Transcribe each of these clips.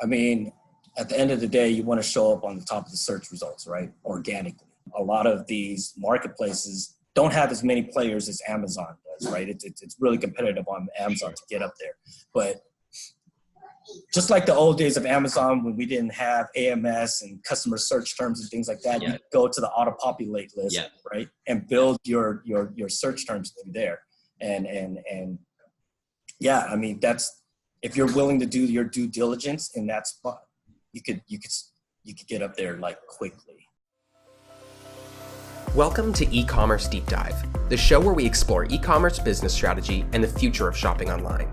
I mean, at the end of the day, you want to show up on the top of the search results, right? Organically. A lot of these marketplaces don't have as many players as Amazon does, right? It's really competitive on Amazon to get up there. But just like the old days of Amazon when we didn't have AMS and customer search terms and things like that, you go to the auto-populate list, right? And build your search terms through there. And yeah, I mean, that's, if you're willing to do your due diligence in that spot, you could get up there like quickly. Welcome to E-Commerce Deep Dive, the show where we explore e-commerce business strategy and the future of shopping online.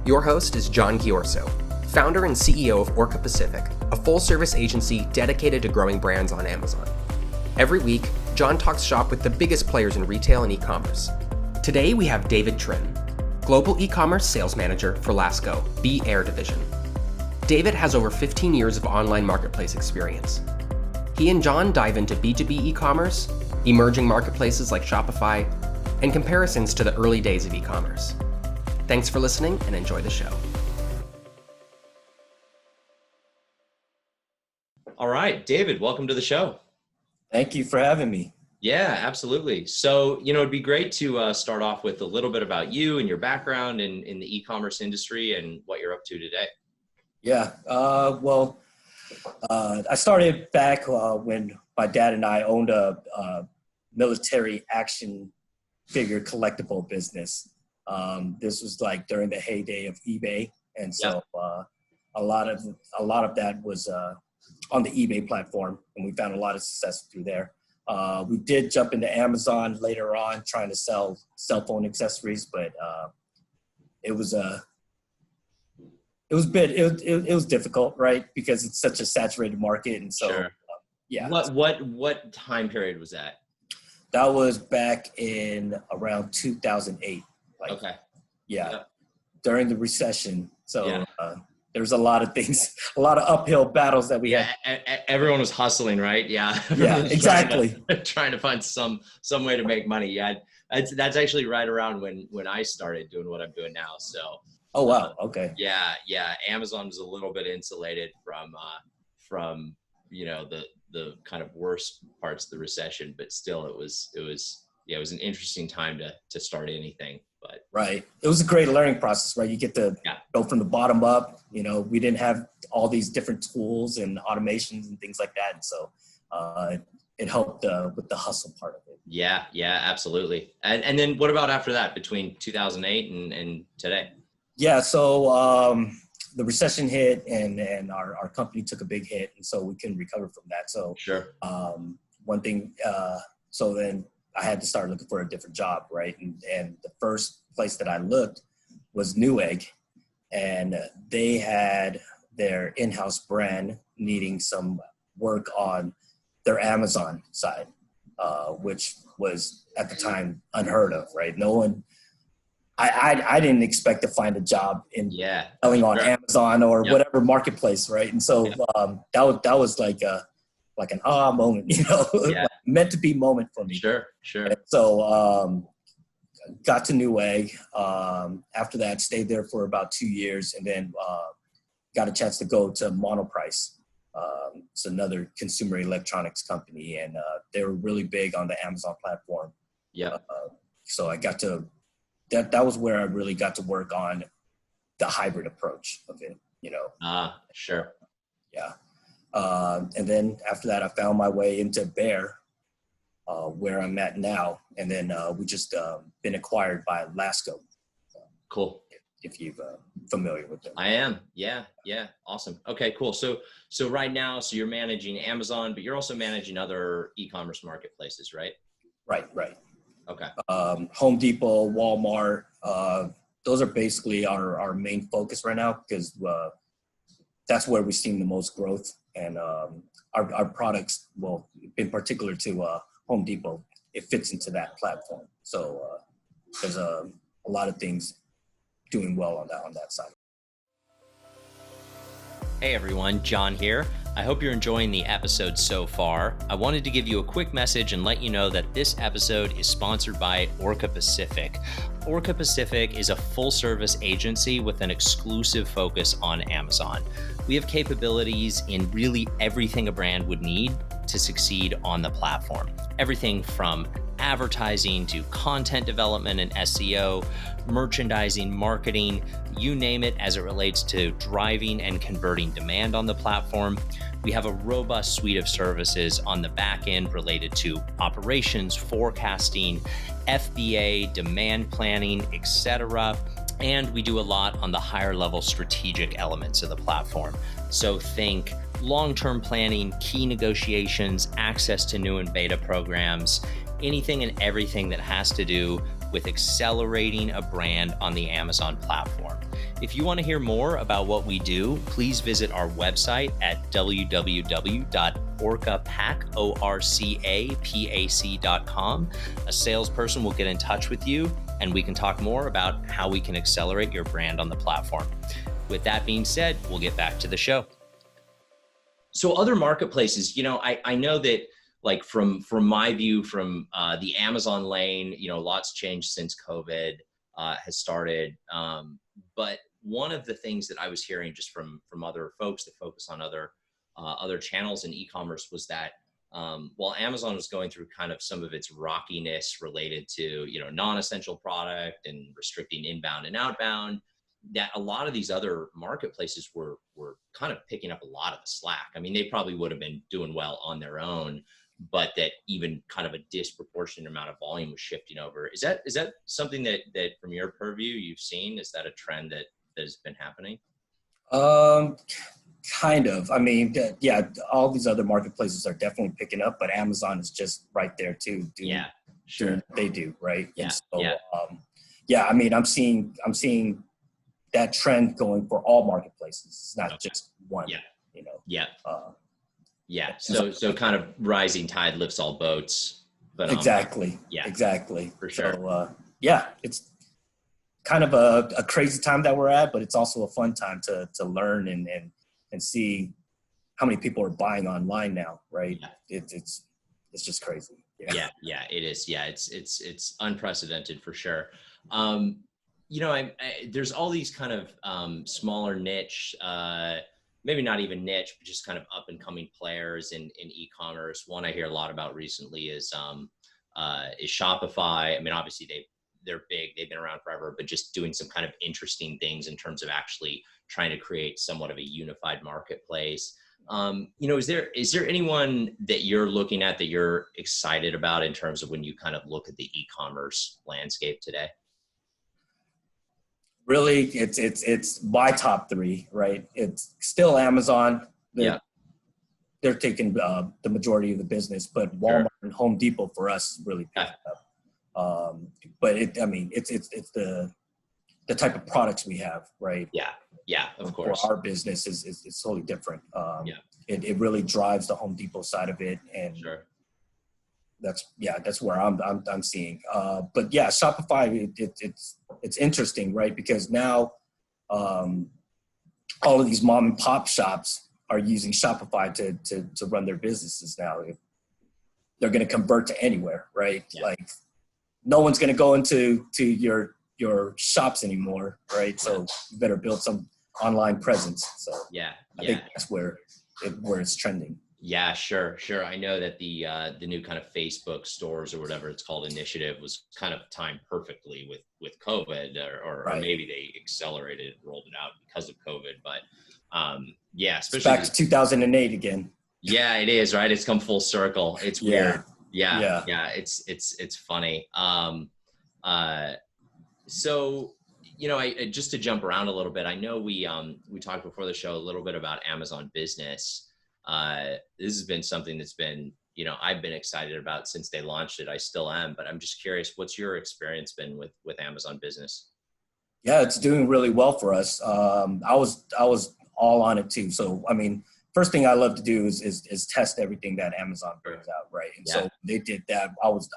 Your host is John Giorso, founder and CEO of Orca Pacific, a full-service agency dedicated to growing brands on Amazon. Every week, John talks shop with the biggest players in retail and e-commerce. Today, we have David Trinh, Global E-Commerce Sales Manager for Lasco, B-Air Division. David has over 15 years of online marketplace experience. He and John dive into B2B e-commerce, emerging marketplaces like Shopify, and comparisons to the early days of e-commerce. Thanks for listening and enjoy the show. All right, David, welcome to the show. Thank you for having me. Yeah, absolutely. So, it'd be great to start off with a little bit about you and your background in the e-commerce industry and what you're up to today. Yeah, I started back when my dad and I owned a military action figure collectible business. This was like during the heyday of eBay, and so a lot of that was on the eBay platform, and we found a lot of success through there. We did jump into Amazon later on, trying to sell cell phone accessories, but it was difficult, right? Because it's such a saturated market, and so Sure. yeah. What time period was that? That was back in around 2008. Okay. Yeah. During the recession. So there's a lot of things, a lot of uphill battles that we had. Everyone was hustling, right? Yeah. Yeah, exactly. Trying to find some way to make money. Yeah. That's actually right around when I started doing what I'm doing now. So. Oh, wow. Okay. Yeah. Amazon was a little bit insulated from the kind of worst parts of the recession, but still it was an interesting time to start anything. But right. It was a great learning process, right? You get to go from the bottom up. We didn't have all these different tools and automations and things like that. And so it helped with the hustle part of it. Yeah, absolutely. And then what about after that, between 2008 and today? Yeah. So the recession hit and our company took a big hit, and so we couldn't recover from that. So sure. One thing, so then I had to start looking for a different job, right? And the first place that I looked was Newegg, and they had their in-house brand needing some work on their Amazon side, which was at the time unheard of, right? No one, I didn't expect to find a job in selling on Amazon or whatever marketplace, right? And so that was like an moment, meant to be moment for me. Sure. And so got to Newegg. After that, stayed there for about 2 years, and then got a chance to go to Monoprice. It's another consumer electronics company, and they were really big on the Amazon platform. Yeah. So I got to. That was where I really got to work on the hybrid approach of it, Sure. Yeah. And then after that, I found my way into Bear, where I'm at now. And then we just been acquired by Lasco. Cool. If you're familiar with them. I am. Yeah. Awesome. Okay, cool. So right now, you're managing Amazon, but you're also managing other e-commerce marketplaces, right? Right. Okay. Home Depot, Walmart, those are basically our main focus right now, because that's where we've seen the most growth. And our products, well, in particular to Home Depot, it fits into that platform. So there's a lot of things doing well on that side. Hey everyone, John here. I hope you're enjoying the episode so far. I wanted to give you a quick message and let you know that this episode is sponsored by Orca Pacific. Orca Pacific is a full-service agency with an exclusive focus on Amazon. We have capabilities in really everything a brand would need to succeed on the platform. Everything from advertising to content development and SEO, merchandising, marketing, you name it, as it relates to driving and converting demand on the platform. We have a robust suite of services on the back end related to operations, forecasting, FBA, demand planning, etc. And we do a lot on the higher level strategic elements of the platform. So think long-term planning, key negotiations, access to new and beta programs, anything and everything that has to do with accelerating a brand on the Amazon platform. If you want to hear more about what we do, please visit our website at www.orcapac.com. A salesperson will get in touch with you and we can talk more about how we can accelerate your brand on the platform. With that being said, we'll get back to the show. So other marketplaces, I know that, like, from my view, from the Amazon lane, lots changed since COVID has started. But one of the things that I was hearing just from other folks that focus on other channels in e-commerce was that while Amazon was going through kind of some of its rockiness related to, non-essential product and restricting inbound and outbound, that a lot of these other marketplaces were kind of picking up a lot of the slack. I mean, they probably would have been doing well on their own, but that even kind of a disproportionate amount of volume was shifting over. Is that something that from your purview you've seen? Is that a trend that has been happening? Kind of. I mean, yeah, all these other marketplaces are definitely picking up, but Amazon is just right there too. Yeah, sure. They do, right? Yeah. And so, I mean, I'm seeing that trend going for all marketplaces. It's not just one. Yeah. Yeah. So kind of rising tide lifts all boats. But exactly. Yeah. Exactly. For sure. So it's kind of a crazy time that we're at, but it's also a fun time to learn and see how many people are buying online now, right? Yeah. It's just crazy. Yeah, it is. Yeah, it's unprecedented for sure. There's all these kind of smaller niche, maybe not even niche, but just kind of up and coming players in e-commerce. One I hear a lot about recently is Shopify. I mean, obviously they're big, they've been around forever, but just doing some kind of interesting things in terms of actually trying to create somewhat of a unified marketplace. Is there anyone that you're looking at that you're excited about in terms of when you kind of look at the e-commerce landscape today? Really, it's my top three, right? It's still Amazon. They're taking the majority of the business, but Walmart and Home Depot for us really picked up. But it's the type of products we have, right? Yeah, of course. For our business is totally different. It really drives the Home Depot side of it, and that's where I'm seeing. But yeah, Shopify, it's interesting, right? Because now all of these mom and pop shops are using Shopify to run their businesses now. They're going to convert to anywhere, right? Yeah. Like no one's going to go into your shops anymore, right? So you better build some online presence. So I think that's where it's trending. Yeah, sure. I know that the new kind of Facebook stores or whatever it's called initiative was kind of timed perfectly with COVID, or maybe they accelerated and rolled it out because of COVID. But especially it's back to 2008 again. Yeah, it is, right? It's come full circle. It's weird. Yeah. It's funny. So, I just to jump around a little bit, I know we talked before the show a little bit about Amazon Business. This has been something that's been, I've been excited about since they launched it. I still am, but I'm just curious, what's your experience been with Amazon Business? Yeah, it's doing really well for us. I was all on it too. So, I mean, first thing I love to do is test everything that Amazon brings out, right? And so they did that. I was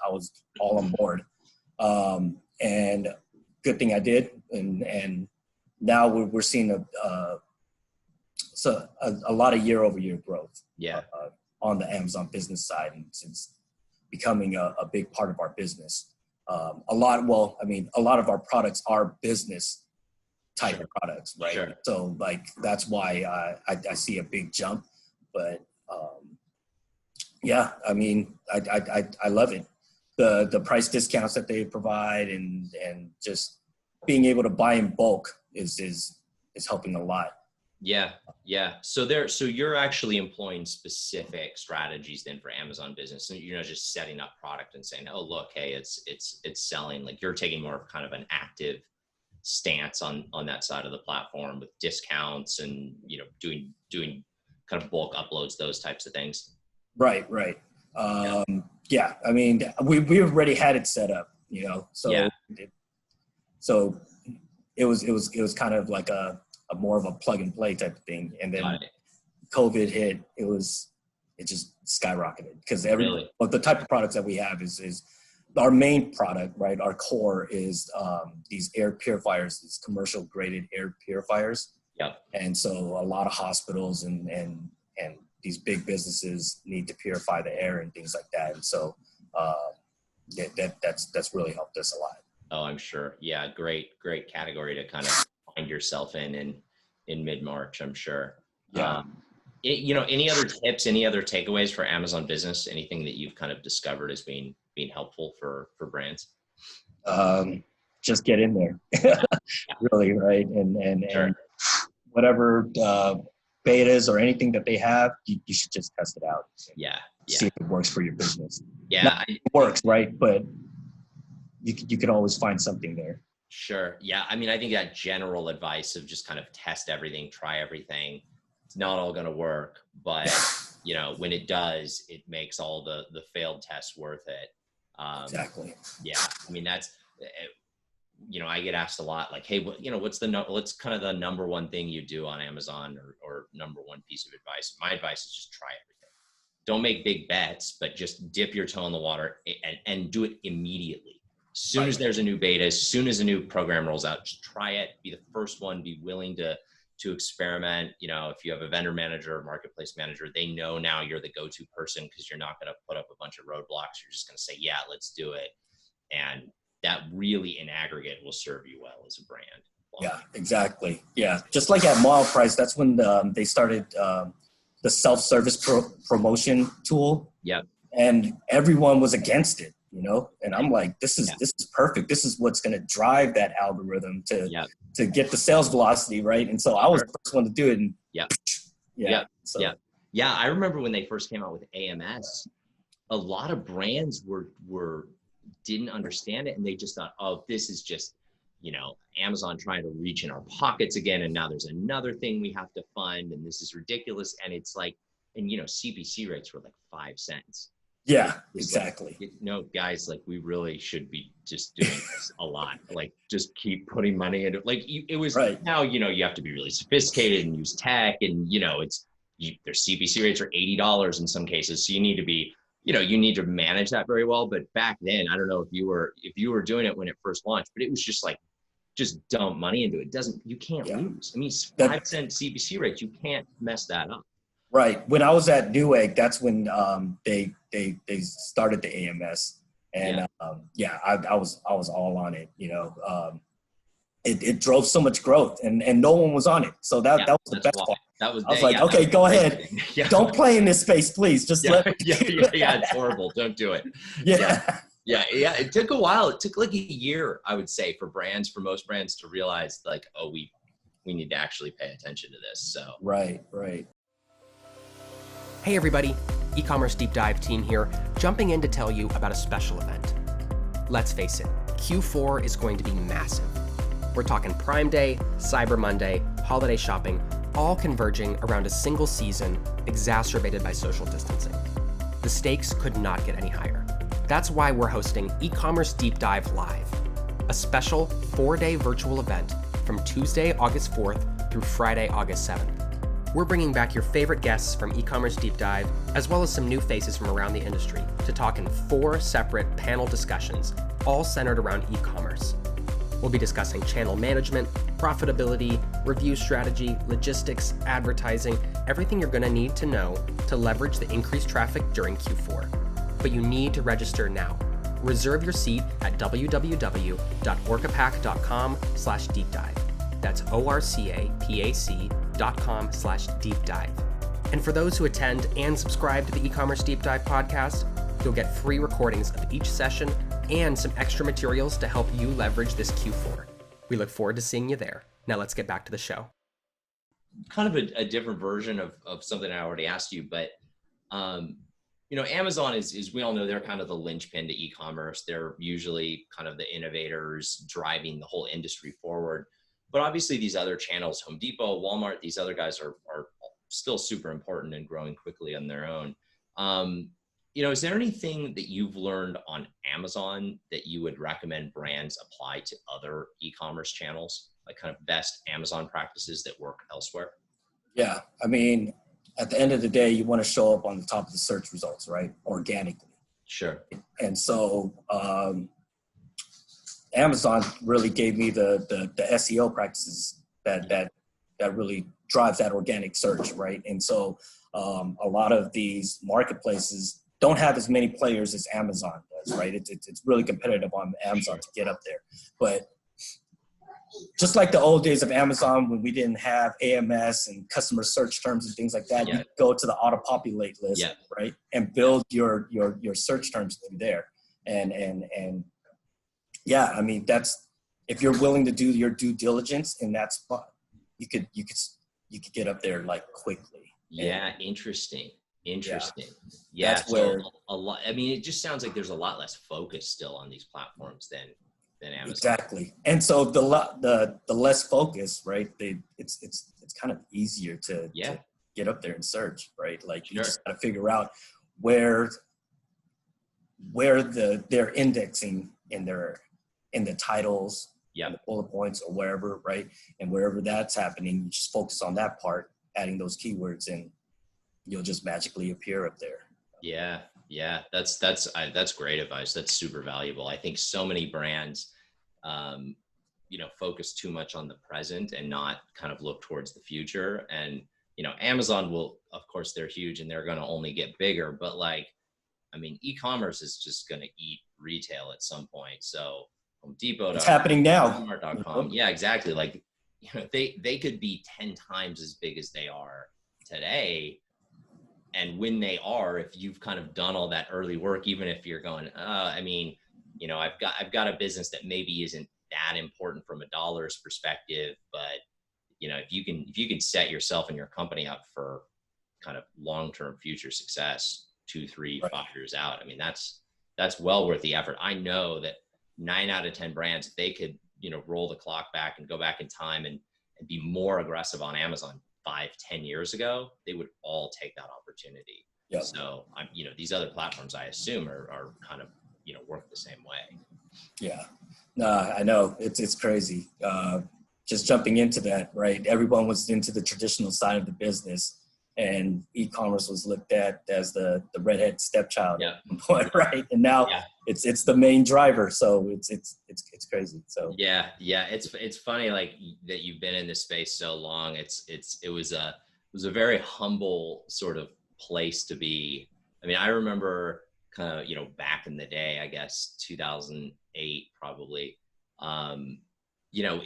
all on board. And good thing I did. And now we're seeing a lot of year-over-year growth. Yeah. On the Amazon business side, and it's becoming a big part of our business. A lot of our products are business type of products, right? Sure. So like that's why I see a big jump. But yeah, I mean, I love it. The price discounts that they provide and just being able to buy in bulk is helping a lot. Yeah. So you're actually employing specific strategies then for Amazon business, and you're not just setting up product and saying, oh, look, hey, it's selling. Like, you're taking more of kind of an active stance on that side of the platform with discounts and, doing kind of bulk uploads, those types of things. Right. Yeah. I mean, we already had it set up, so Yeah. So it was kind of like a more of a plug and play type of thing. And then COVID hit, it just skyrocketed because the type of products that we have is our main product, right? Our core is these air purifiers, these commercial graded air purifiers. Yeah. And so a lot of hospitals and these big businesses need to purify the air and things like that. And so that's really helped us a lot. Oh, I'm sure. Yeah. Great category to kind of find yourself in mid-March, I'm sure. Yeah. Any other tips, any other takeaways for Amazon business, anything that you've kind of discovered as being helpful for brands? Just get in there. Really, right? And Sure. and whatever betas or anything that they have, you should just test it out. Yeah. See if it works for your business. Yeah. It works, right? But you can always find something there. Sure. Yeah. I mean, I think that general advice of just kind of test everything, try everything, it's not all going to work, but when it does, it makes all the failed tests worth it. Exactly. Yeah. I mean, that's, I get asked a lot, like, hey, what's kind of the number one thing you do on Amazon or number one piece of advice? My advice is just try everything. Don't make big bets, but just dip your toe in the water and do it immediately. As soon as there's a new beta, as soon as a new program rolls out, just try it, be the first one, be willing to experiment. If you have a vendor manager or marketplace manager, they know now you're the go-to person because you're not going to put up a bunch of roadblocks. You're just going to say, yeah, let's do it. And that really in aggregate will serve you well as a brand. Yeah, exactly. Yeah. Just like at Mall Price, that's when they started the self-service promotion tool. Yep. And everyone was against it, and I'm like, this is perfect. This is what's going to drive that algorithm to get the sales velocity, right? And so I was the first one to do it. And I remember when they first came out with AMS, a lot of brands didn't understand it, and they just thought, oh, this is just Amazon trying to reach in our pockets again, and now there's another thing we have to fund, and this is ridiculous. And it's like, and CPC rates were like 5 cents. Yeah, exactly. Like, guys, like, we really should be just doing this a lot. Like, just keep putting money into, like, it was right. Now, you have to be really sophisticated and use tech, and their CPC rates are $80 in some cases. So you need to be, you need to manage that very well. But back then, I don't know if you were doing it when it first launched, but it was just like, just dump money into it. You can't lose. I mean, 5 cent CPC rates, you can't mess that up. Right. When I was at Newegg, that's when they started the AMS, and I was all on it. It drove so much growth, and no one was on it. So that was the best part. I was like, okay, go ahead. Yeah. Don't play in this space, please. Just let me. Yeah, it's horrible. Don't do it. Yeah. It took a while. It took like a year, I would say, for most brands to realize, like, oh, we need to actually pay attention to this. So right. Hey everybody, e-commerce deep dive team here, jumping in to tell you about a special event. Let's face it, Q4 is going to be massive. We're talking Prime Day, Cyber Monday, holiday shopping, all converging around a single season exacerbated by social distancing. The stakes could not get any higher. That's why we're hosting Ecommerce Deep Dive Live, a special 4-day virtual event from Tuesday, August 4th through Friday, August 7th. We're bringing back your favorite guests from Ecommerce Deep Dive, as well as some new faces from around the industry, to talk in 4 separate panel discussions, all centered around e-commerce. We'll be discussing channel management, profitability, review strategy, logistics, advertising, everything you're going to need to know to leverage the increased traffic during Q4. But you need to register now. Reserve your seat at www.orcapac.com/deep dive. That's orcapac.com/deep dive. And for those who attend and subscribe to the e-commerce deep dive podcast, you'll get free recordings of each session and some extra materials to help you leverage this Q4. We look forward to seeing you there. Now let's get back to the show. Kind of a different version of something I already asked you, but Amazon is we all know they're kind of the linchpin to e-commerce. They're usually kind of the innovators driving the whole industry forward. But obviously these other channels, Home Depot, Walmart, these other guys are still super important and growing quickly on their own. Is there anything that you've learned on Amazon that you would recommend brands apply to other e-commerce channels, like kind of best Amazon practices that work elsewhere? Yeah, I mean, at the end of the day, you want to show up on the top of the search results, right? Organically. Sure. And so Amazon really gave me the SEO practices that really drives that organic search, right? And so a lot of these marketplaces don't have as many players as Amazon does, right? It's really competitive on Amazon to get up there. But just like the old days of Amazon when we didn't have AMS and customer search terms and things like that, you go to the auto-populate list, right? And build your search terms through there. And yeah, I mean, that's, if you're willing to do your due diligence in that spot, you could get up there like quickly. Yeah, interesting. Yeah, that's where a lot. I mean, it just sounds like there's a lot less focus still on these platforms than Amazon. Exactly. And so the less focus, right? It's kind of easier to get up there and search, right? Like you just got to figure out where they're indexing in the titles, the bullet points or wherever, right? And wherever that's happening, you just focus on that part, adding those keywords, and you'll just magically appear up there. Yeah. That's great advice. That's super valuable. I think so many brands, focus too much on the present and not kind of look towards the future. And, Amazon will, of course, they're huge and they're going to only get bigger, but e-commerce is just going to eat retail at some point. So Home Depot, it's happening now. Walmart.com. Yeah, exactly. Like, they could be 10 times as big as they are today. And when they are, if you've kind of done all that early work, even if you're going, I've got a business that maybe isn't that important from a dollars perspective, but if you can set yourself and your company up for kind of long-term future success, 2, 3, 5 years out, I mean, that's well worth the effort. I know that 9 out of 10 brands, if they could, roll the clock back and go back in time and be more aggressive on Amazon 5-10 years ago, they would all take that opportunity. Yep. So these other platforms, I assume, are kind of, work the same way. Yeah, no, I know it's crazy. Just jumping into that, right? Everyone was into the traditional side of the business, and e-commerce was looked at as the redhead stepchild at one point, right? And now it's the main driver. So it's crazy. So yeah, it's funny like that you've been in this space so long. It was a very humble sort of place to be. I mean, I remember kind of back in the day, I guess 2008 probably.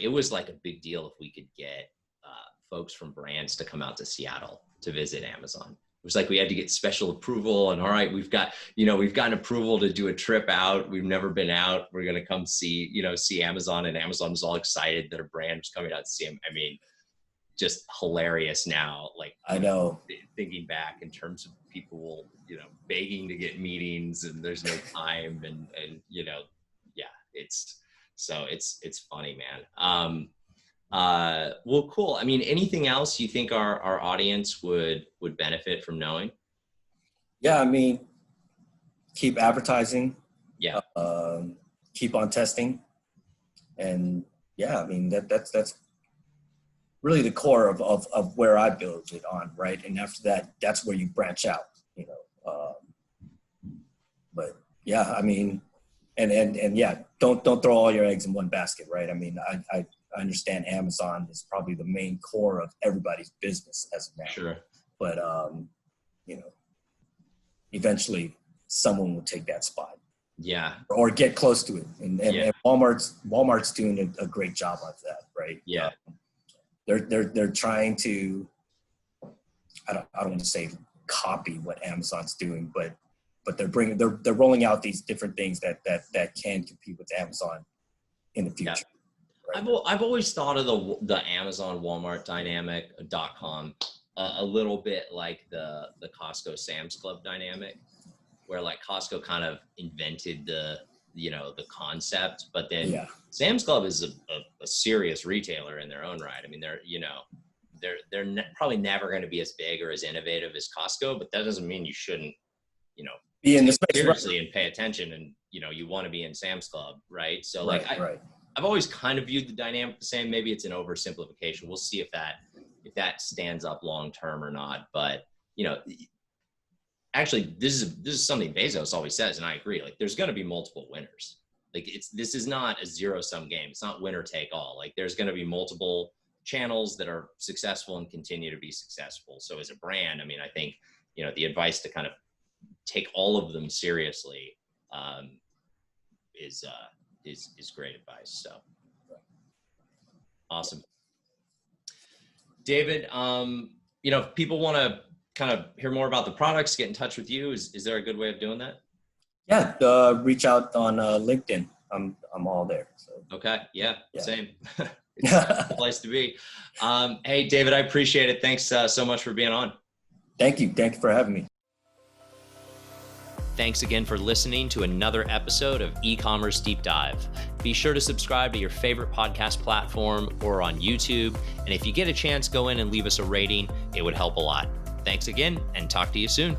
It was like a big deal if we could get folks from brands to come out to Seattle to visit Amazon. It was like we had to get special approval, and all right, we've gotten approval to do a trip out. We've never been out. We're going to come see Amazon, and Amazon was all excited that a brand was coming out to see them. I mean, just hilarious now. Like, I know, thinking back in terms of people, begging to get meetings and there's no time and it's funny, man. Well, cool. I mean, anything else you think our audience would benefit from knowing? Yeah, I mean, keep advertising. Yeah. Keep on testing. And yeah, I mean, that's really the core of where I build it on, right? And after that, that's where you branch out, But yeah, I mean, And yeah, don't throw all your eggs in one basket, right? I mean, I understand Amazon is probably the main core of everybody's business as of now. Sure. But eventually someone will take that spot. Yeah. Or get close to it. And Walmart's doing a great job of that, right? Yeah. They're trying to, I don't want to say copy what Amazon's doing, but they're rolling out these different things that can compete with Amazon in the future. Yeah. Right? I've always thought of the Amazon Walmart dynamic .com a little bit like the Costco Sam's Club dynamic, where like Costco kind of invented the concept, but then Sam's Club is a serious retailer in their own right. I mean, they're probably never going to be as big or as innovative as Costco, but that doesn't mean you shouldn't, be in the space seriously and pay attention, and you want to be in Sam's Club, right? So I've always kind of viewed the dynamic the same. Maybe it's an oversimplification. We'll see if that stands up long term or not. But actually, this is something Bezos always says, and I agree. Like, there's going to be multiple winners. Like, this is not a zero-sum game. It's not winner take all. Like, there's going to be multiple channels that are successful and continue to be successful. So as a brand, I mean, I think the advice to kind of take all of them seriously is great advice. So awesome. David, if people want to kind of hear more about the products, get in touch with you, is there a good way of doing that? Yeah, reach out on LinkedIn. I'm all there. So. Okay. Yeah. Same. It's a place to be. Hey, David, I appreciate it. Thanks so much for being on. Thank you for having me. Thanks again for listening to another episode of E-Commerce Deep Dive. Be sure to subscribe to your favorite podcast platform or on YouTube. And if you get a chance, go in and leave us a rating. It would help a lot. Thanks again, and talk to you soon.